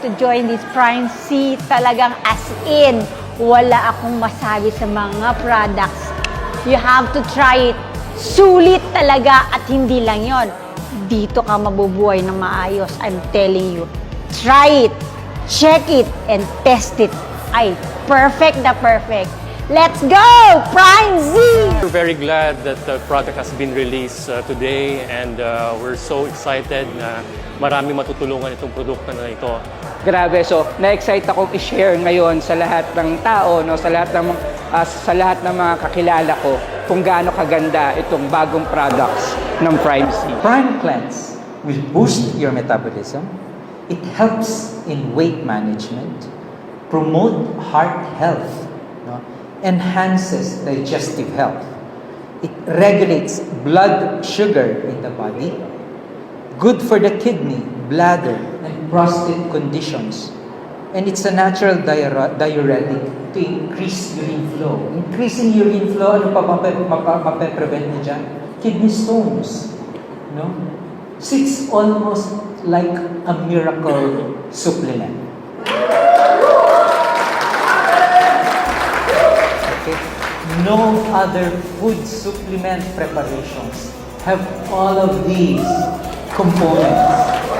to join this Prime C. Talagang as in, wala akong masabi sa mga products. You have to try it. Sulit talaga at hindi lang yon. Dito ka mabubuhay ng maayos. I'm telling you. Try it, check it, and test it. Ay, perfect na perfect. Let's go! Prime Z! We're very glad that the product has been released today, and we're so excited na marami matutulungan itong produkto na ito. Grabe, so na-excite akong i-share ngayon sa lahat ng tao, no, sa lahat ng mga kakilala ko kung gaano kaganda itong bagong products ng Prime C. Prime Cleanse will boost your metabolism. It helps in weight management, promote heart health, no? Enhances digestive health. It regulates blood sugar in the body, good for the kidney, bladder, and prostate conditions. And it's a natural diuretic to increase urine flow. Increasing urine flow, ano pa mape-prevent niya dyan? Kidney stones. No? So it's almost like a miracle supplement. Okay? No other food supplement preparations have all of these components.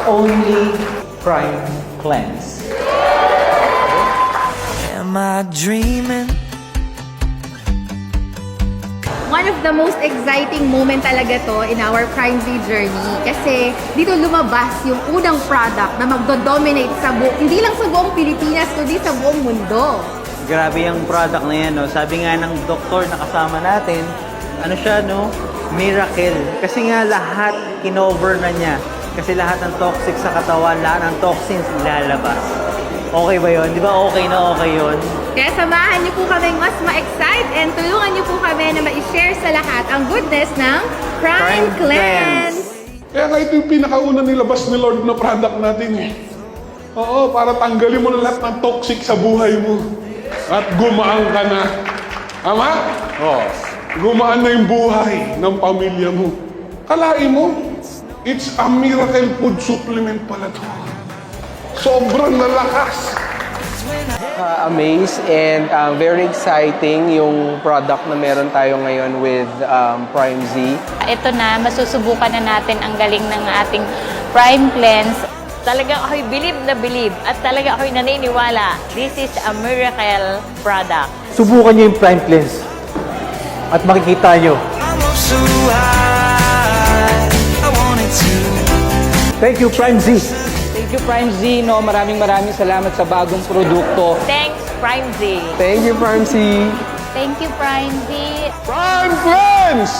Only Prime Cleanse. Am I dreaming? One of the most exciting moment talaga to in our Prime Z journey kasi dito lumabas yung unang product na magdo-dominate sa hindi lang sa buong Pilipinas kundi sa buong mundo. Grabe yung product na yan, no? Sabi nga ng doktor na kasama natin, ano siya, no? Miracle. Kasi nga lahat kinover na niya. Kasi lahat ng toxic sa katawan, lahat ng toxins lalabas. Okay ba yun? Di ba okay na okay yun? Kaya samahan niyo po kami mas ma-excite and tulungan niyo po kami na ma-share sa lahat ang goodness ng Prime Cleanse. Kaya nga ito yung pinakauna nilabas ni Lord na product natin eh. Oo, para tanggalin mo na lahat ng toxic sa buhay mo. At gumaan ka na. Tama? Oo. Gumaan na yung buhay ng pamilya mo. Kalain mo, it's a miracle food supplement pala to. Sobrang nalakas. Amazed and very exciting yung product na meron tayo ngayon with Prime Z. Ito na, masusubukan na natin ang galing ng ating Prime Cleanse. Talagang ako'y believe at talaga ako'y naniniwala. This is a miracle product. Subukan nyo yung Prime Cleanse at makikita nyo. So high, I wanted to. Thank you, Prime Z. Thank you, Prime Z. No? Maraming salamat sa bagong produkto. Thanks, Prime Z. Thank you, Prime C. Thank you, Prime Z. Prime Cleanse!